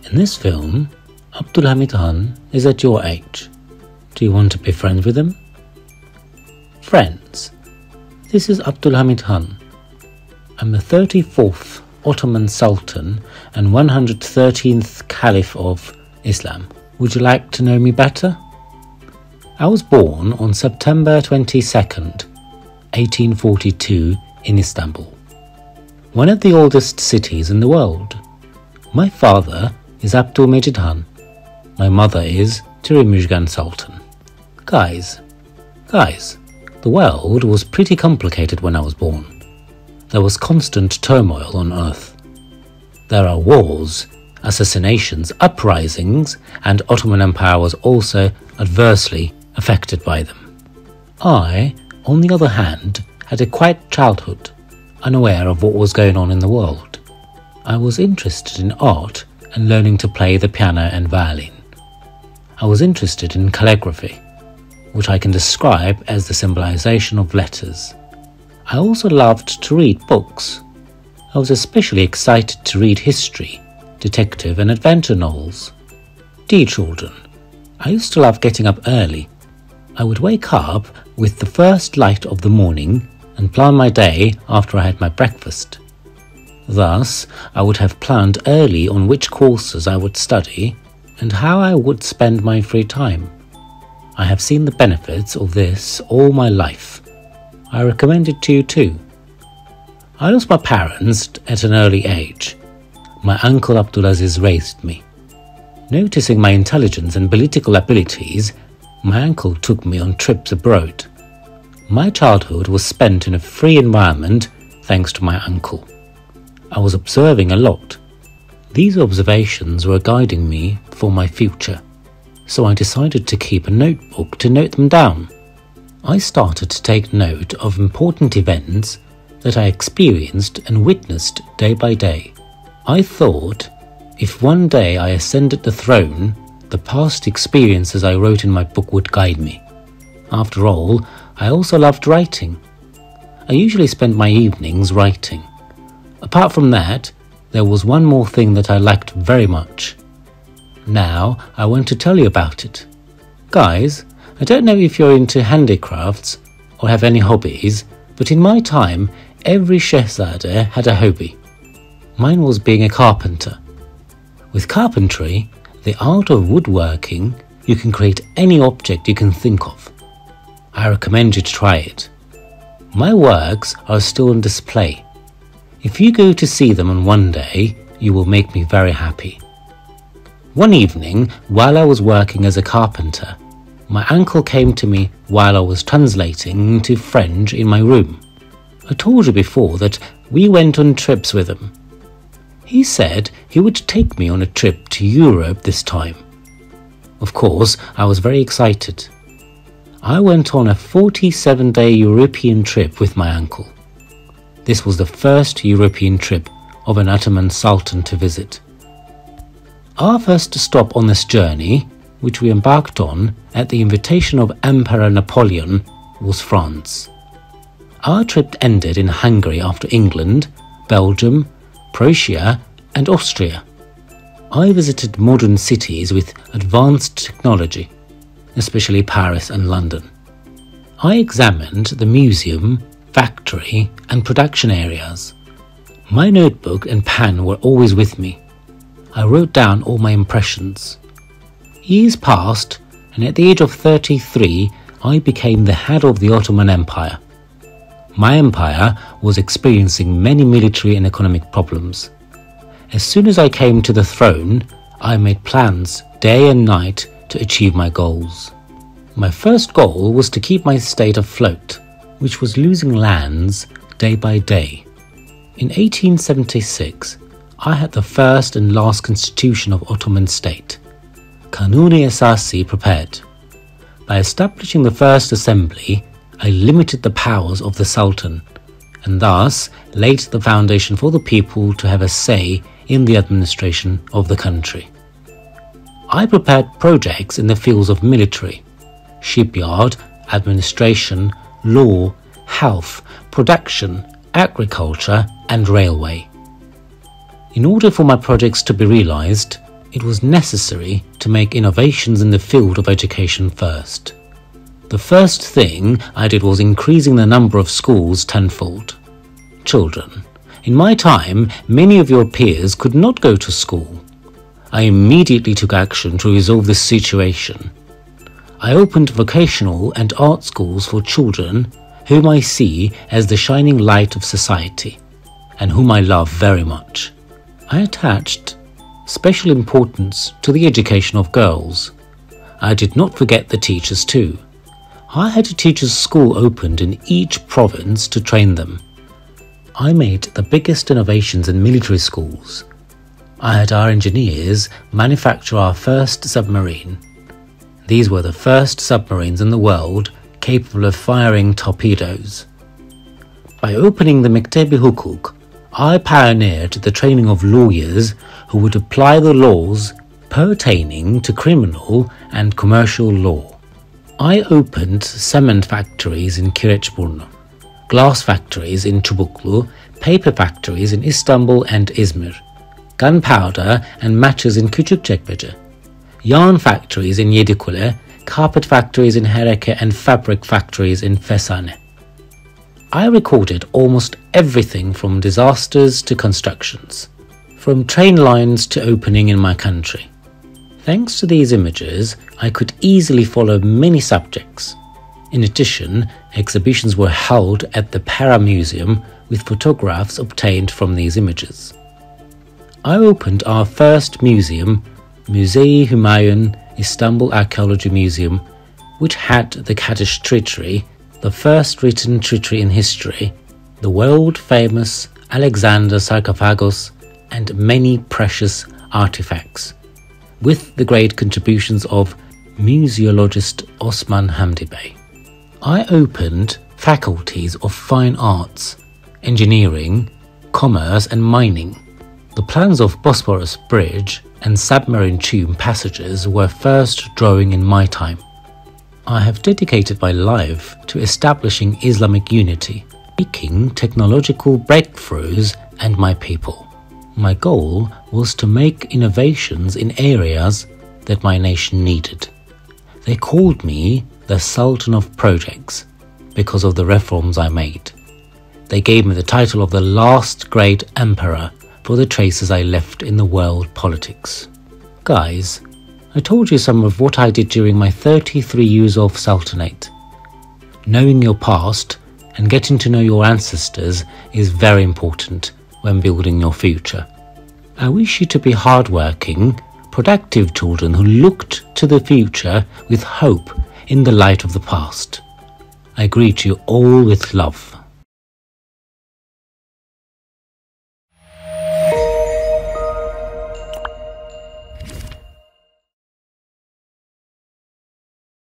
In this film, Abdülhamid Han is at your age. Do you want to be friends with him? Friends, this is Abdülhamid Han. I'm the 34th Ottoman Sultan and 113th Caliph of Islam. Would you like to know me better? I was born on September 22nd, 1842 in Istanbul, one of the oldest cities in the world. My father is Abdülhamid Han. My mother is Müjgan Sultan. Guys, the world was pretty complicated when I was born. There was constant turmoil on earth. There are wars, assassinations, uprisings, and Ottoman Empire was also adversely affected by them. I, on the other hand, had a quiet childhood, unaware of what was going on in the world. I was interested in art and learning to play the piano and violin. I was interested in calligraphy, which I can describe as the symbolization of letters. I also loved to read books. I was especially excited to read history, detective and adventure novels. Dear children, I used to love getting up early. I would wake up with the first light of the morning and plan my day after I had my breakfast. Thus, I would have planned early on which courses I would study and how I would spend my free time. I have seen the benefits of this all my life. I recommend it to you too. I lost my parents at an early age. My uncle Abdulaziz raised me. Noticing my intelligence and political abilities, my uncle took me on trips abroad. My childhood was spent in a free environment thanks to my uncle. I was observing a lot. These observations were guiding me for my future, so I decided to keep a notebook to note them down. I started to take note of important events that I experienced and witnessed day by day. I thought, if one day I ascended the throne, the past experiences I wrote in my book would guide me. After all, I also loved writing. I usually spent my evenings writing. Apart from that, there was one more thing that I liked very much. Now, I want to tell you about it. Guys, I don't know if you're into handicrafts or have any hobbies, but in my time, every Shehzade had a hobby. Mine was being a carpenter. With carpentry, the art of woodworking, you can create any object you can think of. I recommend you to try it. My works are still on display. If you go to see them on one day, you will make me very happy. One evening, while I was working as a carpenter, my uncle came to me while I was translating into French in my room. I told you before that we went on trips with him. He said he would take me on a trip to Europe this time. Of course, I was very excited. I went on a 47-day European trip with my uncle. This was the first European trip of an Ottoman Sultan to visit. Our first stop on this journey, which we embarked on at the invitation of Emperor Napoleon, was France. Our trip ended in Hungary after England, Belgium, Prussia and Austria. I visited modern cities with advanced technology, especially Paris and London. I examined the museum, factory and production areas. My notebook and pen were always with me. I wrote down all my impressions. Years passed, and at the age of 33, I became the head of the Ottoman Empire. My empire was experiencing many military and economic problems. As soon as I came to the throne, I made plans day and night to achieve my goals. My first goal was to keep my state afloat, which was losing lands day by day. In 1876, I had the first and last constitution of Ottoman state, Kanuni Esasi, prepared. By establishing the first assembly, I limited the powers of the Sultan and thus laid the foundation for the people to have a say in the administration of the country. I prepared projects in the fields of military, shipyard, administration, law, health, production, agriculture and railway. In order for my projects to be realized, it was necessary to make innovations in the field of education first. The first thing I did was increasing the number of schools tenfold. Children, in my time, many of your peers could not go to school. I immediately took action to resolve this situation. I opened vocational and art schools for children whom I see as the shining light of society and whom I love very much. I attached special importance to the education of girls. I did not forget the teachers too. I had a teachers' school opened in each province to train them. I made the biggest innovations in military schools. I had our engineers manufacture our first submarine. These were the first submarines in the world capable of firing torpedoes. By opening the Mektebi Hukuk, I pioneered the training of lawyers who would apply the laws pertaining to criminal and commercial law. I opened cement factories in Kireçburnu, glass factories in Çubuklu, paper factories in Istanbul and Izmir, gunpowder and matches in Küçükçekmece, yarn factories in Yedikule, carpet factories in Hereke and fabric factories in Fesane. I recorded almost everything from disasters to constructions, from train lines to opening in my country. Thanks to these images, I could easily follow many subjects. In addition, exhibitions were held at the Para Museum with photographs obtained from these images. I opened our first museum, Müze-i Hümayun Istanbul Archaeology Museum, which had the Kaddish treachery, the first written treachery in history, the world-famous Alexander sarcophagus, and many precious artifacts, with the great contributions of museologist Osman Hamdi Bey. I opened faculties of fine arts, engineering, commerce and mining. The plans of Bosporus Bridge and submarine tube passages were first drawing in my time. I have dedicated my life to establishing Islamic unity, making technological breakthroughs and my people. My goal was to make innovations in areas that my nation needed. They called me the Sultan of Projects because of the reforms I made. They gave me the title of the last great emperor for the traces I left in the world politics. Guys, I told you some of what I did during my 33 years of Sultanate. Knowing your past and getting to know your ancestors is very important when building your future. I wish you to be hardworking, productive children who looked to the future with hope in the light of the past. I greet you all with love.